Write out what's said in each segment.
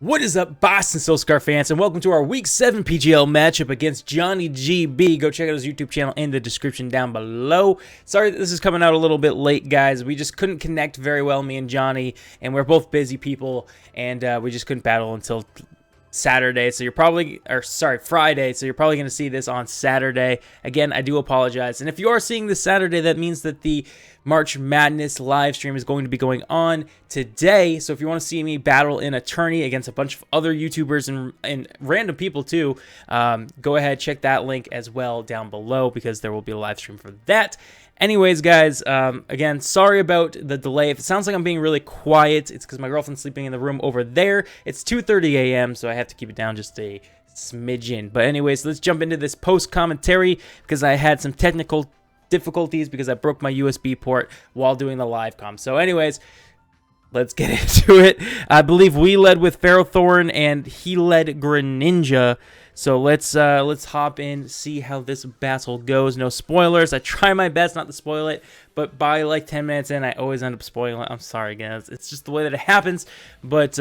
What is up, Boston Soul Scar fans, and welcome to our Week 7 PGL matchup against JohnnyGB. Go check out his YouTube channel in the description down below. Sorry that this is coming out a little bit late, guys. We just couldn't connect very well, me and Johnny, and we're both busy people, and we just couldn't battle until Saturday, so you're probably, Friday, so you're probably going to see this on Saturday. Again, I do apologize. And if you are seeing this Saturday, that means that the March Madness live stream is going to be going on today. So if you want to see me battle in a tourney against a bunch of other YouTubers and random people too, go ahead, check that link as well down below because there will be a live stream for that. Anyways, guys, again, sorry about the delay. If it sounds like I'm being really quiet, it's because my girlfriend's sleeping in the room over there. It's 2:30 a.m., so I have to keep it down just a smidgen. But anyways, let's jump into this post-commentary because I had some technical difficulties because I broke my USB port while doing the live com. So anyways, let's get into it. I believe we led with Ferrothorn and he led Greninja. So let's hop in, see how this battle goes. No spoilers. I try my best not to spoil it, but by like 10 minutes in, I always end up spoiling it. I'm sorry, guys. It's just the way that it happens. But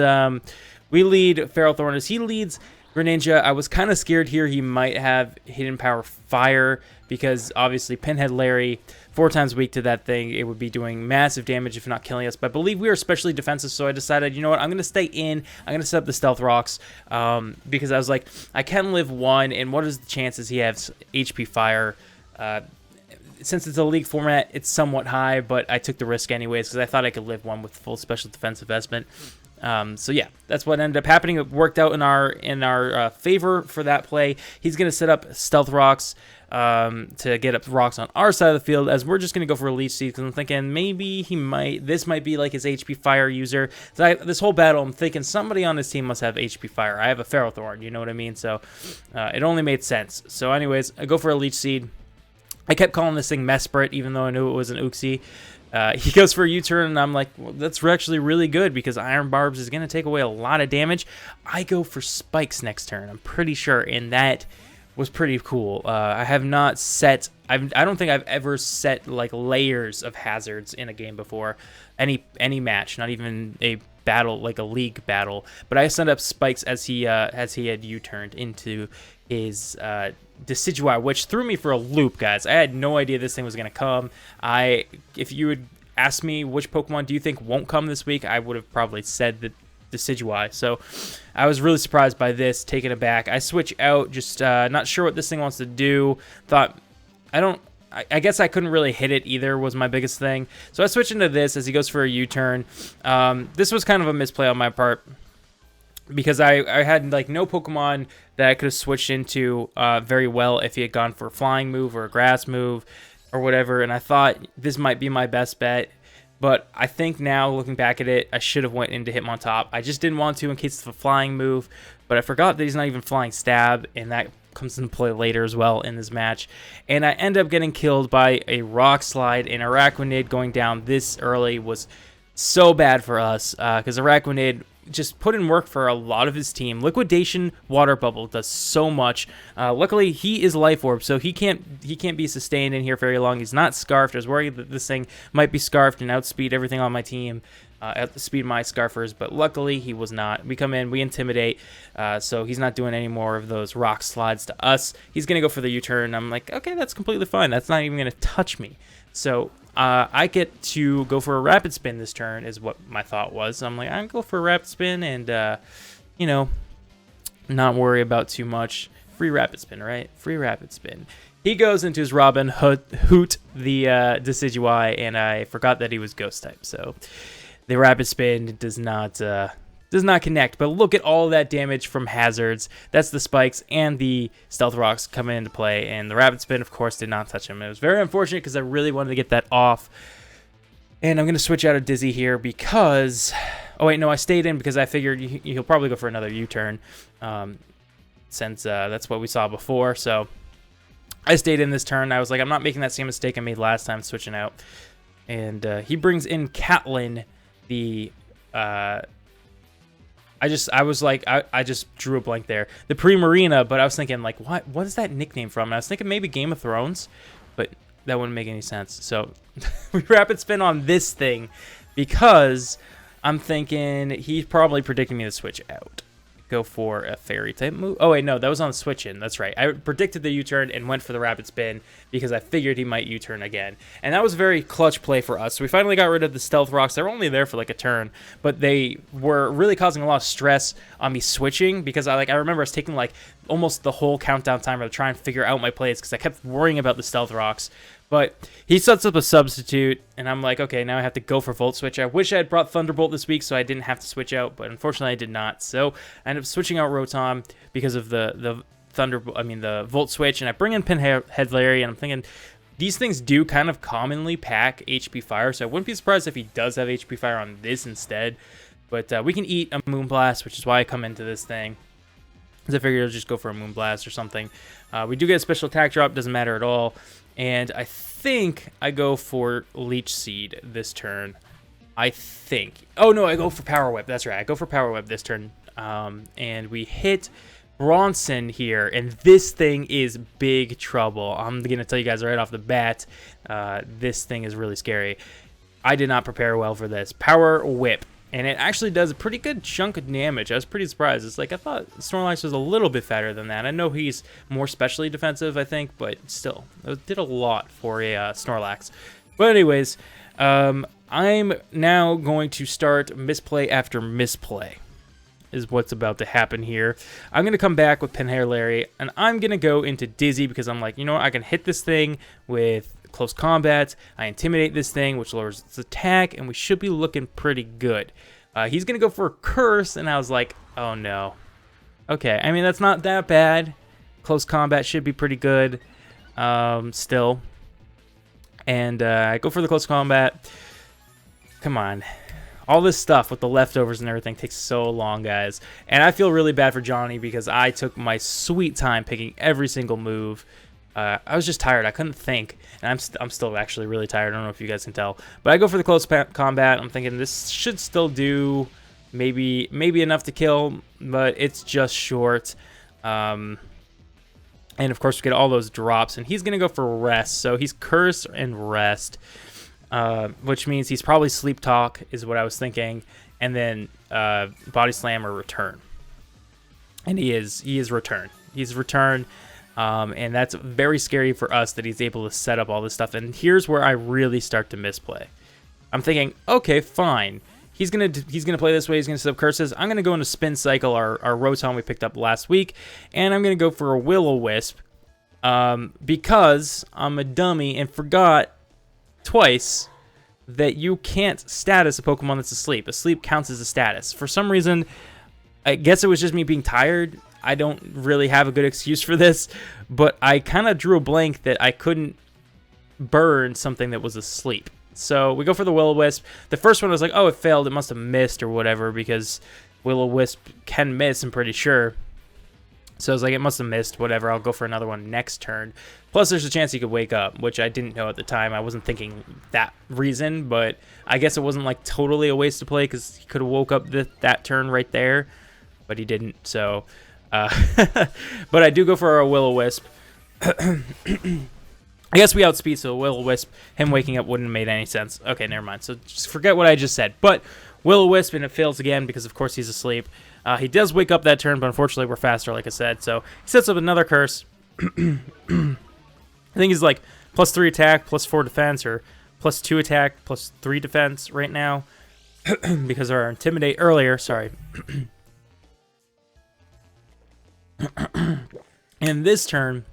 we lead Ferrothorn as he leads Greninja. I was kind of scared here he might have Hidden Power Fire because obviously Pinhead Larry, 4 times weak to that thing, it would be doing massive damage if not killing us. But I believe we are especially defensive, so I decided, you know what, I'm going to stay in. I'm going to set up the Stealth Rocks because I was like, I can live 1, and what is the chances he has HP Fire? Since it's a league format, it's somewhat high, but I took the risk anyways because I thought I could live 1 with full special defense investment. So yeah, that's what ended up happening. It worked out in our favor for that play. He's going to set up Stealth Rocks to get up rocks on our side of the field, as we're just going to go for a Leech Seed because I'm thinking maybe this might be like his HP Fire user. So this whole battle, I'm thinking somebody on this team must have HP Fire. I have a Ferrothorn, you know what I mean? So it only made sense. So anyways, I go for a Leech Seed. I kept calling this thing Mesprit, even though I knew it was an Uxie. He goes for a U-turn, and I'm like, well, that's actually really good because Iron Barbs is going to take away a lot of damage. I go for Spikes next turn, I'm pretty sure, and that was pretty cool. I have not set, I don't think I've ever set like layers of hazards in a game before, any match, not even a battle, like a league battle. But I sent up Spikes as he had U-turned into his Decidueye, which threw me for a loop, guys. I had no idea this thing was going to come. If you would ask me which Pokemon do you think won't come this week, I would have probably said the Decidueye. So I was really surprised by this, taken aback. I switch out, just not sure what this thing wants to do. I guess I couldn't really hit it either was my biggest thing. So I switch into this as he goes for a U-turn. This was kind of a misplay on my part, because I had like no Pokemon that I could have switched into very well if he had gone for a flying move or a grass move or whatever, and I thought this might be my best bet. But I think now, looking back at it, I should have went into Hitmontop. I just didn't want to in case of a flying move, but I forgot that he's not even flying stab, and that comes into play later as well in this match. And I end up getting killed by a Rock Slide, and Araquanid going down this early was so bad for us because Araquanid just put in work for a lot of his team. Liquidation Water Bubble does so much. Luckily, he is Life Orb, so he can't be sustained in here very long. He's not Scarfed. I was worried that this thing might be Scarfed and outspeed everything on my team, outspeed my Scarfers, but luckily he was not. We come in, we intimidate, so he's not doing any more of those rock slides to us. He's going to go for the U-turn. I'm like, okay, that's completely fine. That's not even going to touch me. So I get to go for a Rapid Spin this turn is what my thought was. I'm like, I'm going to go for a Rapid Spin and, you know, not worry about too much. Free Rapid Spin, right? Free Rapid Spin. He goes into his Robin Hoot, the Decidueye, and I forgot that he was Ghost type. So the Rapid Spin does not connect. But look at all that damage from hazards. That's the Spikes and the Stealth Rocks coming into play, and the Rapid Spin, of course, did not touch him. It was very unfortunate because I really wanted to get that off. And I'm going to switch out of Dizzy here because... Oh, wait, no, I stayed in because I figured he'll probably go for another U-turn since that's what we saw before. So I stayed in this turn. I was like, I'm not making that same mistake I made last time switching out. And he brings in Catlin, the... I just drew a blank there. The Primarina, but I was thinking, like, what is that nickname from? And I was thinking maybe Game of Thrones, but that wouldn't make any sense. So we Rapid Spin on this thing because I'm thinking he's probably predicting me to switch out. Go for a fairy type move. Oh, wait, no, that was on the switch in. That's right. I predicted the U-turn and went for the rapid spin because I figured he might U-turn again. And that was a very clutch play for us. So we finally got rid of the stealth rocks. They were only there for like a turn, but they were really causing a lot of stress on me switching because I remember I was taking like almost the whole countdown timer to try and figure out my plays because I kept worrying about the stealth rocks. But he sets up a substitute, and I'm like, okay, now I have to go for Volt Switch. I wish I had brought Thunderbolt this week so I didn't have to switch out, but unfortunately I did not. So I ended up switching out Rotom because of the Volt Switch, and I bring in Pinhead Larry, and I'm thinking these things do kind of commonly pack HP Fire, so I wouldn't be surprised if he does have HP Fire on this instead. But we can eat a Moonblast, which is why I come into this thing. Because I figured I'll just go for a Moonblast or something. We do get a special attack drop, doesn't matter at all. And I think I go for Leech Seed this turn. I think. Oh, no, I go for Power Whip. That's right. I go for Power Whip this turn. And we hit Bronson here. And this thing is big trouble. I'm going to tell you guys right off the bat. This thing is really scary. I did not prepare well for this. Power Whip. And it actually does a pretty good chunk of damage. I was pretty surprised. It's like I thought Snorlax was a little bit fatter than that. I know he's more specially defensive, I think, but still, it did a lot for a Snorlax. But anyways, I'm now going to start misplay after misplay is what's about to happen here. I'm going to come back with Pinhair Larry, and I'm going to go into Dizzy because I'm like, you know what, I can hit this thing with close combat. I intimidate this thing, which lowers its attack, and we should be looking pretty good. He's going to go for a curse, and I was like, oh no. Okay, I mean, that's not that bad. Close combat should be pretty good still. And I go for the close combat. Come on. All this stuff with the leftovers and everything takes so long, guys. And I feel really bad for Johnny because I took my sweet time picking every single move. I was just tired. I couldn't think. And I'm still actually really tired. I don't know if you guys can tell. But I go for the close combat. I'm thinking this should still do maybe enough to kill, but it's just short. And of course, we get all those drops. And he's going to go for rest. So he's Curse and Rest. Which means he's probably Sleep Talk is what I was thinking, and then Body Slam or Return. And he is Return. He's Return, and that's very scary for us that he's able to set up all this stuff. And here's where I really start to misplay. I'm thinking, okay, fine. He's gonna play this way. He's gonna set up curses. I'm gonna go into Spin Cycle, our Rotom we picked up last week, and I'm gonna go for a Will-O-Wisp because I'm a dummy and forgot twice that you can't status a Pokemon that's asleep. Asleep counts as a status. For some reason, I guess it was just me being tired. I don't really have a good excuse for this, but I kind of drew a blank that I couldn't burn something that was asleep. So we go for the Will-O-Wisp. The first one was like, oh, it failed. It must have missed or whatever because Will-O-Wisp can miss, I'm pretty sure. So I was like, it must have missed, whatever. I'll go for another one next turn. Plus, there's a chance he could wake up, which I didn't know at the time. I wasn't thinking that reason, but I guess it wasn't like totally a waste of play because he could have woke up that turn right there, but he didn't. So, but I do go for a Will-O-Wisp. I guess we outspeed, so Will-O-Wisp, him waking up wouldn't have made any sense. Okay, never mind. So just forget what I just said. But Will-O-Wisp, and it fails again because, of course, he's asleep. He does wake up that turn, but unfortunately we're faster, like I said. So he sets up another curse. I think he's like +3 attack, +4 defense, or +2 attack, +3 defense right now. Because of our Intimidate earlier, sorry. And this turn,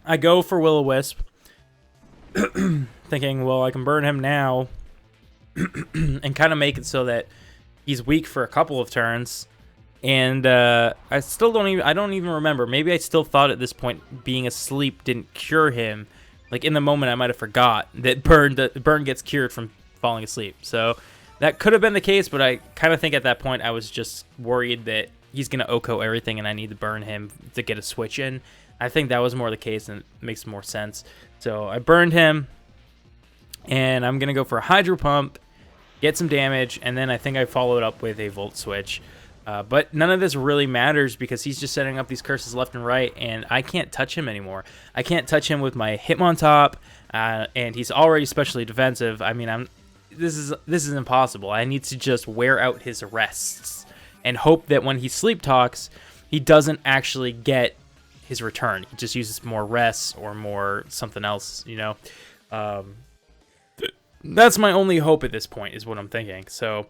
I go for Will-O-Wisp. Thinking, well, I can burn him now. And kind of make it so that he's weak for a couple of turns. And I don't even remember. Maybe I still thought at this point being asleep didn't cure him. Like in the moment I might have forgot that burn gets cured from falling asleep. So that could have been the case, but I kind of think at that point I was just worried that he's going to OHKO everything and I need to burn him to get a switch in. I think that was more the case and it makes more sense. So I burned him and I'm going to go for a Hydro Pump, get some damage, and then I think I followed up with a Volt Switch. But none of this really matters because he's just setting up these curses left and right, and I can't touch him anymore. I can't touch him with my Hitmontop, and he's already specially defensive. I mean, this is impossible. I need to just wear out his rests and hope that when he sleep talks, he doesn't actually get his return. He just uses more rests or more something else, you know. That's my only hope at this point, is what I'm thinking. So,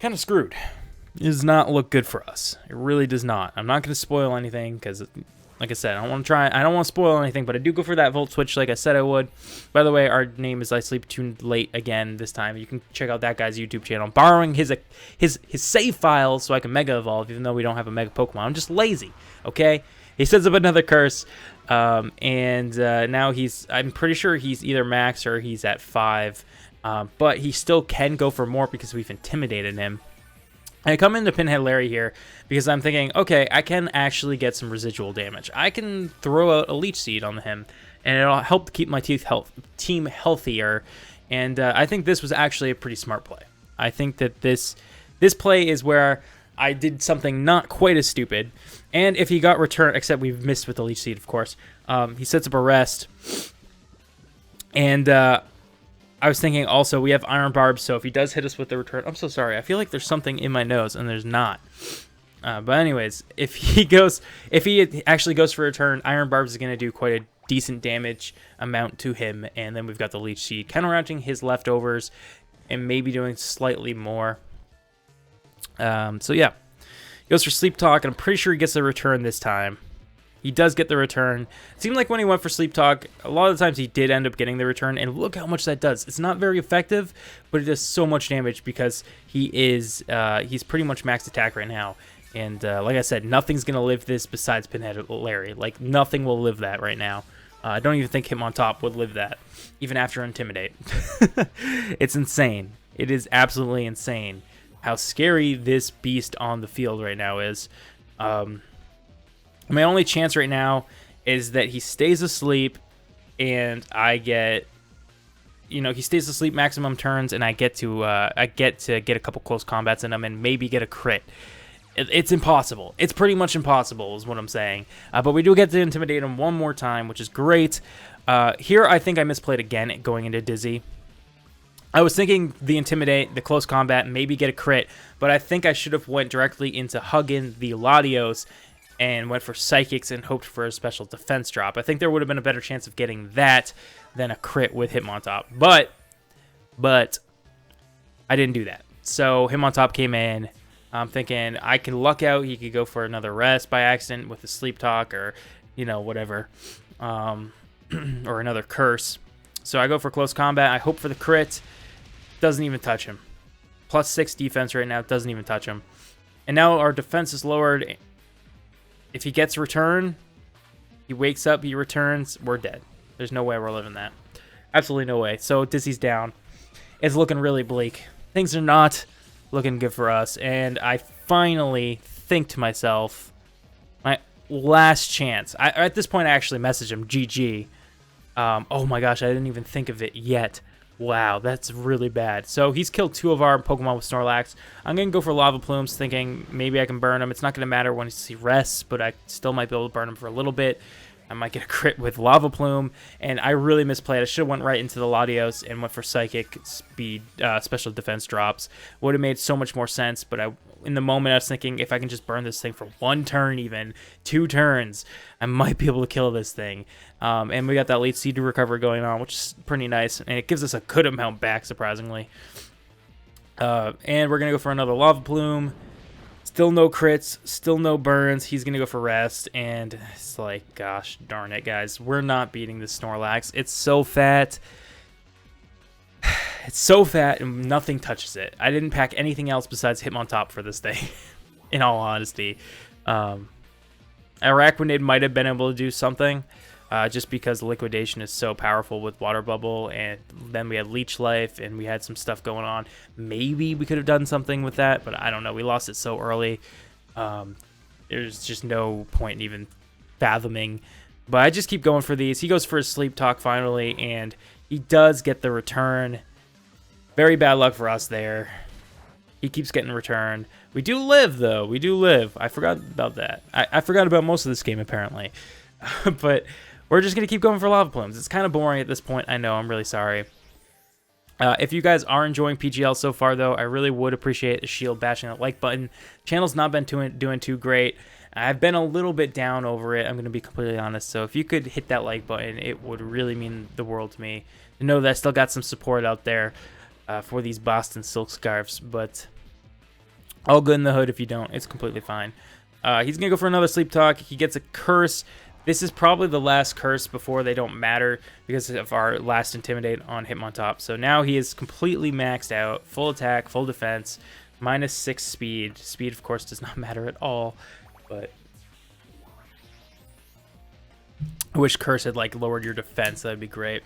kind of screwed. It does not look good for us. It really does not. I'm not going to spoil anything because, like I said, I don't want to spoil anything, but I do go for that Volt Switch like I said I would. By the way, our name is I Sleep Too Late again this time. You can check out that guy's YouTube channel. I'm borrowing his save files so I can Mega Evolve, even though we don't have a Mega Pokemon. I'm just lazy, okay? He sets up another curse, and now I'm pretty sure he's either max or he's at 5, but he still can go for more because we've intimidated him. I come into Pinhead Larry here because I'm thinking, okay, I can actually get some residual damage. I can throw out a Leech Seed on him, and it'll help keep my team healthier. And I think this was actually a pretty smart play. I think that this play is where I did something not quite as stupid. And if he got return, except we've missed with the Leech Seed, of course, he sets up a rest. And I was thinking also we have Iron Barb, so if he does hit us with the return, I'm so sorry. I feel like there's something in my nose, and there's not. But anyways, if he actually goes for a return, Iron Barb is going to do quite a decent damage amount to him, and then we've got the Leech Seed counteracting his leftovers and maybe doing slightly more. So yeah, he goes for Sleep Talk, and I'm pretty sure he gets the return this time. He does get the return. It seemed like when he went for Sleep Talk, a lot of the times he did end up getting the return, and look how much that does. It's not very effective, but it does so much damage because he's pretty much max attack right now. And like I said, nothing's going to live this besides Pinhead Larry. Like, nothing will live that right now. I don't even think Hitmontop would live that, even after Intimidate. It's insane. It is absolutely insane how scary this beast on the field right now is. My only chance right now is that he stays asleep and I get, he stays asleep maximum turns and I get to get a couple close combats in him and maybe get a crit. It's impossible. It's pretty much impossible is what I'm saying. But we do get to intimidate him one more time, which is great. Here I think I misplayed again going into Dizzy. I was thinking the Intimidate, the close combat, maybe get a crit, but I think I should have went directly into Huggin the Latios and went for Psychics and hoped for a special defense drop. I think there would have been a better chance of getting that than a crit with Hitmontop. But I didn't do that. So Hitmontop came in. I'm thinking I can luck out. He could go for another rest by accident with a Sleep Talk or, whatever. Or another curse. So I go for close combat. I hope for the crit. Doesn't even touch him. +6 defense right now. Doesn't even touch him. And now our defense is lowered. If he gets return, he wakes up, he returns, we're dead. There's no way we're living that. Absolutely no way. So Dizzy's down. It's looking really bleak. Things are not looking good for us. And I finally think to myself, my last chance. At this point, I actually messaged him, GG. Oh my gosh, I didn't even think of it yet. Wow, that's really bad. So he's killed 2 of our Pokemon with Snorlax. I'm going to go for Lava Plumes, thinking maybe I can burn him. It's not going to matter when he rests, but I still might be able to burn him for a little bit. I might get a crit with Lava Plume, and I really misplayed. I should have went right into the Latios and went for Psychic, Speed, Special Defense drops. Would have made so much more sense, but in the moment I was thinking if I can just burn this thing for 1 turn even, 2 turns, I might be able to kill this thing. And we got that late seed to recover going on, which is pretty nice, and it gives us a good amount back, surprisingly. And we're going to go for another Lava Plume. Still no crits, still no burns. He's going to go for rest, and it's like, gosh darn it, guys. We're not beating this Snorlax. It's so fat. It's so fat, and nothing touches it. I didn't pack anything else besides Hitmontop for this thing, in all honesty. Araquanid might have been able to do something, just because Liquidation is so powerful with Water Bubble, and then we had Leech Life, and we had some stuff going on. Maybe we could have done something with that, but I don't know. We lost it so early. There's just no point in even fathoming. But I just keep going for these. He goes for his Sleep Talk finally, and he does get the return. Very bad luck for us there. He keeps getting returned. We do live, though. We do live. I forgot about that. I forgot about most of this game, apparently. But we're just going to keep going for Lava Plumes. It's kind of boring at this point. I know. I'm really sorry. If you guys are enjoying PGL so far, though, I really would appreciate a shield bashing that like button. Channel's not been doing too great. I've been a little bit down over it, I'm going to be completely honest. So if you could hit that like button, it would really mean the world to me. To know that I still got some support out there for these Boston silk scarves. But all good in the hood if you don't. It's completely fine. He's going to go for another sleep talk. He gets a curse. This is probably the last curse before they don't matter because of our last Intimidate on Hitmontop. So now he is completely maxed out. Full attack, full defense, -6 speed. Speed, of course, does not matter at all. But I wish curse had like lowered your defense. That'd be great.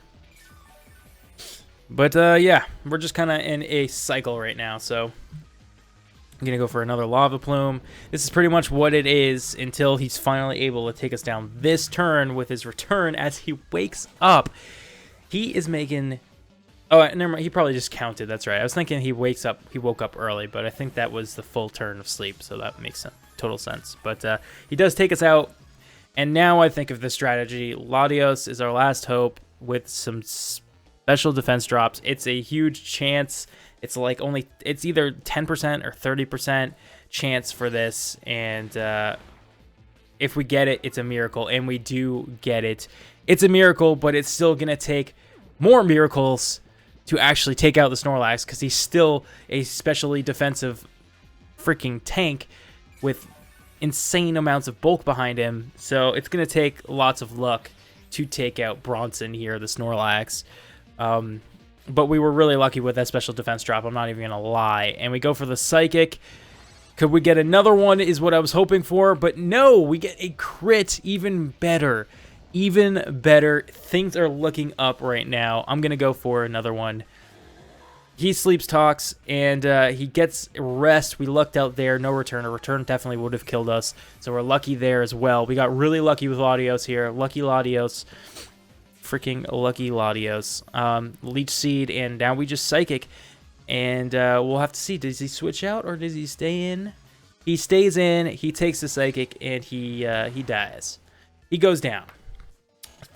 But yeah, we're just kind of in a cycle right now. So I'm going to go for another Lava Plume. This is pretty much what it is until he's finally able to take us down this turn with his return as he wakes up. He is making... Oh, never mind. He probably just counted. That's right. I was thinking he woke up early, but I think that was the full turn of sleep, so that makes total sense. But he does take us out, and now I think of the strategy. Latios is our last hope with some special defense drops. It's a huge chance. It's like it's either 10% or 30% chance for this, and if we get it, it's a miracle, and we do get it. It's a miracle, but it's still going to take more miracles to actually take out the Snorlax, because he's still a specially defensive freaking tank with insane amounts of bulk behind him. So it's going to take lots of luck to take out Bronson here, the Snorlax. But we were really lucky with that special defense drop, I'm not even going to lie. And we go for the Psychic. Could we get another one is what I was hoping for, but no, we get a crit. Even better. Even better. Things are looking up right now. I'm going to go for another one. He sleeps talks, and he gets rest. We lucked out there. No return. A return definitely would have killed us, so we're lucky there as well. We got really lucky with Latios here. Lucky Latios. Freaking lucky Latios. Leech Seed, and now we just Psychic. And we'll have to see. Does he switch out, or does he stay in? He stays in. He takes the Psychic, and he dies. He goes down.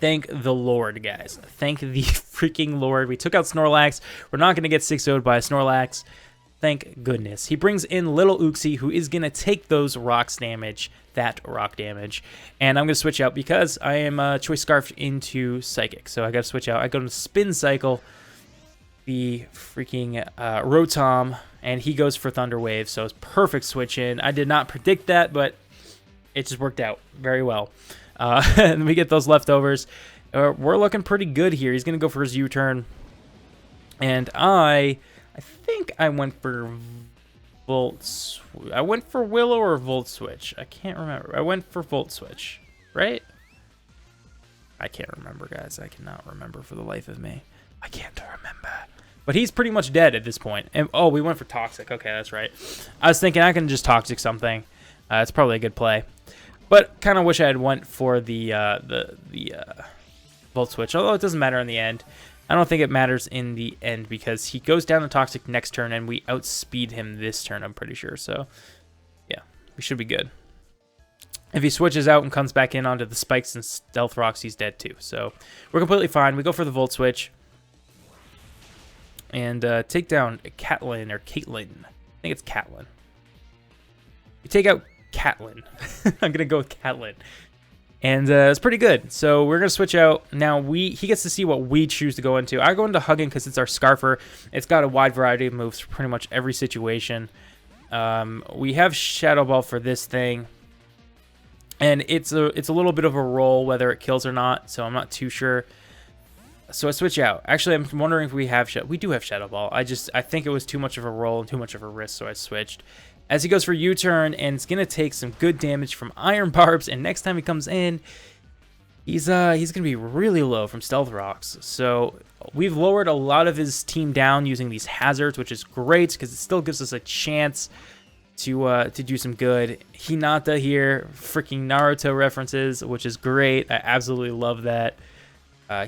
Thank the Lord, guys. Thank the freaking Lord. We took out Snorlax. We're not going to get 6-0'd by a Snorlax. Thank goodness. He brings in Little Uxie, who is going to take those rocks damage, that rock damage. And I'm going to switch out because I am Choice Scarfed into Psychic. So I got to switch out. I go to Spin Cycle, the freaking Rotom, and he goes for Thunder Wave. So it's perfect switch in. I did not predict that, but it just worked out very well. And we get those leftovers. We're looking pretty good here. He's going to go for his U-turn. And I think I went for I went for Willow or Volt Switch. I can't remember. I went for Volt Switch, right? I can't remember, guys. I cannot remember for the life of me. I can't remember. But he's pretty much dead at this point. And oh, we went for Toxic. Okay, that's right. I was thinking I can just Toxic something. It's probably a good play. But kind of wish I had went for the Volt Switch, although it doesn't matter in the end. I don't think it matters in the end because he goes down to Toxic next turn, and we outspeed him this turn, I'm pretty sure. So, yeah, we should be good. If he switches out and comes back in onto the Spikes and Stealth Rocks, he's dead too. So, we're completely fine. We go for the Volt Switch. And take down Caitlyn, or Caitlyn. I think it's Caitlyn. We take out Caitlyn. I'm gonna go with Caitlyn, and it's pretty good. So we're gonna switch out now. He gets to see what we choose to go into. I go into Hugging because it's our Scarfer. It's got a wide variety of moves for pretty much every situation. We have Shadow Ball for this thing, and it's a little bit of a roll whether it kills or not. So I'm not too sure. So I switch out. Actually, I'm wondering if we do have Shadow Ball. I think it was too much of a roll and too much of a risk, so I switched. As he goes for U-turn, and it's going to take some good damage from Iron Barbs, and next time he comes in, he's going to be really low from Stealth Rocks. So we've lowered a lot of his team down using these hazards, which is great because it still gives us a chance to do some good. Hinata here, freaking Naruto references, which is great. I absolutely love that.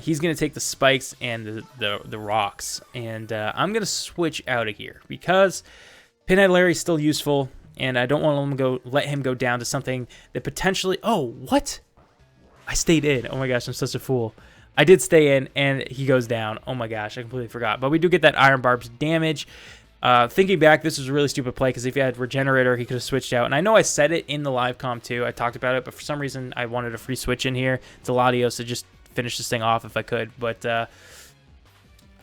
He's going to take the Spikes and the rocks, and I'm going to switch out of here because Pinhead Larry's still useful, and I don't want to let him go down to something that potentially... Oh, what? I stayed in. Oh my gosh, I'm such a fool. I did stay in, and he goes down. Oh my gosh, I completely forgot. But we do get that Iron Barb's damage. Thinking back, this was a really stupid play because if he had Regenerator, he could have switched out. And I know I said it in the live comm too. I talked about it, but for some reason, I wanted a free switch in here to Latios to just finish this thing off if I could. But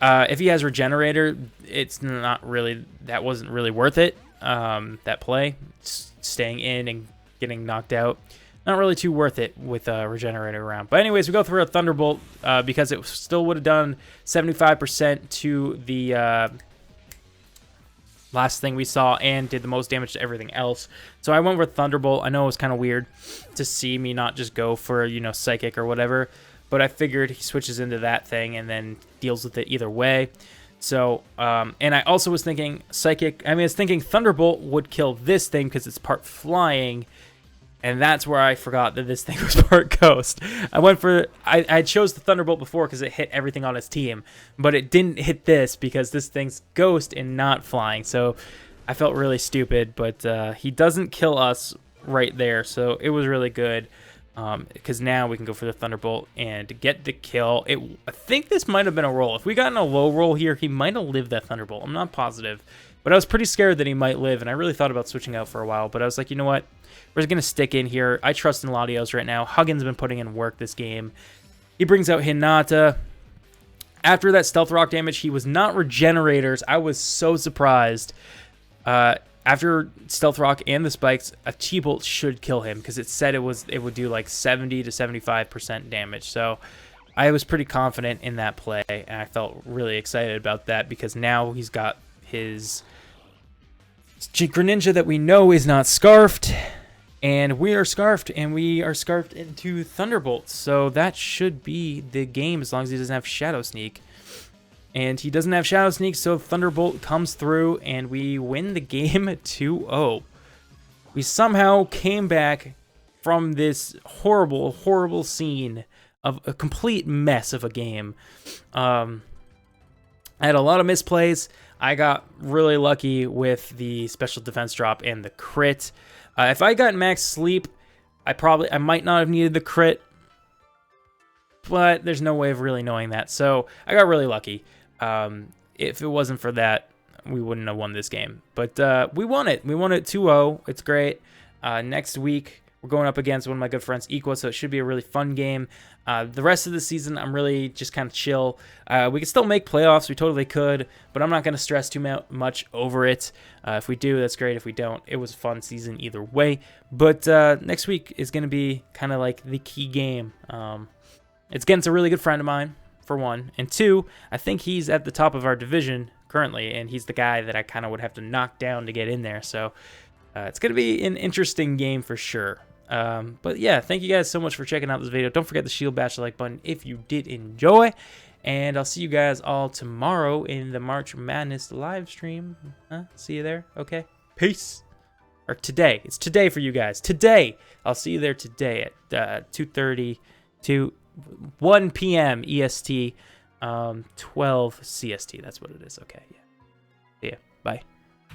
if he has Regenerator, it's not really, that wasn't really worth it. That play, staying in and getting knocked out, not really too worth it with Regenerator around. But anyways, we go through a Thunderbolt because it still would have done 75% to the last thing we saw and did the most damage to everything else. So I went with Thunderbolt. I know it was kind of weird to see me not just go for, you know, Psychic or whatever, but I figured he switches into that thing and then deals with it either way. So, and I also was thinking Psychic, I was thinking Thunderbolt would kill this thing because it's part flying, and that's where I forgot that this thing was part Ghost. I chose the Thunderbolt before because it hit everything on his team, but it didn't hit this because this thing's Ghost and not flying. So I felt really stupid, but he doesn't kill us right there, so it was really good. Because now we can go for the Thunderbolt and get the kill. I think this might have been a roll. If we got in a low roll here, he might have lived that Thunderbolt. I'm not positive, but I was pretty scared that he might live, and I really thought about switching out for a while, but I was like, you know what? We're just going to stick in here. I trust in Latios right now. Huggins been putting in work this game. He brings out Hinata. After that Stealth Rock damage, he was not Regenerators. I was so surprised. After Stealth Rock and the spikes, a T-Bolt should kill him because it said it would do like 70 to 75% damage. So I was pretty confident in that play, and I felt really excited about that because now he's got his Greninja that we know is not Scarfed, and we are Scarfed, and we are Scarfed into Thunderbolts. So that should be the game as long as he doesn't have Shadow Sneak. And he doesn't have Shadow Sneak, so Thunderbolt comes through, and we win the game 2-0. We somehow came back from this horrible, horrible scene of a complete mess of a game. I had a lot of misplays. I got really lucky with the special defense drop and the crit. If I got max sleep, I might not have needed the crit, but there's no way of really knowing that. So I got really lucky. If it wasn't for that, we wouldn't have won this game. But we won it. We won it 2-0. It's great. Next week, we're going up against one of my good friends, Equa, so it should be a really fun game. The rest of the season, I'm really just kind of chill. We can still make playoffs. We totally could, but I'm not going to stress too much over it. If we do, that's great. If we don't, it was a fun season either way. But next week is going to be kind of like the key game. It's against a really good friend of mine, for one, and two, I think he's at the top of our division currently, and he's the guy that I kind of would have to knock down to get in there, so it's going to be an interesting game for sure. But yeah, thank you guys so much for checking out this video. Don't forget to shield bash the like button if you did enjoy, and I'll see you guys all tomorrow in the March Madness live stream. See you there. Okay, peace. Or today. It's today for you guys. Today. I'll see you there today at 2:30 to 1 p.m. EST, 12 CST. That's what it is. Okay, yeah. See ya. Bye.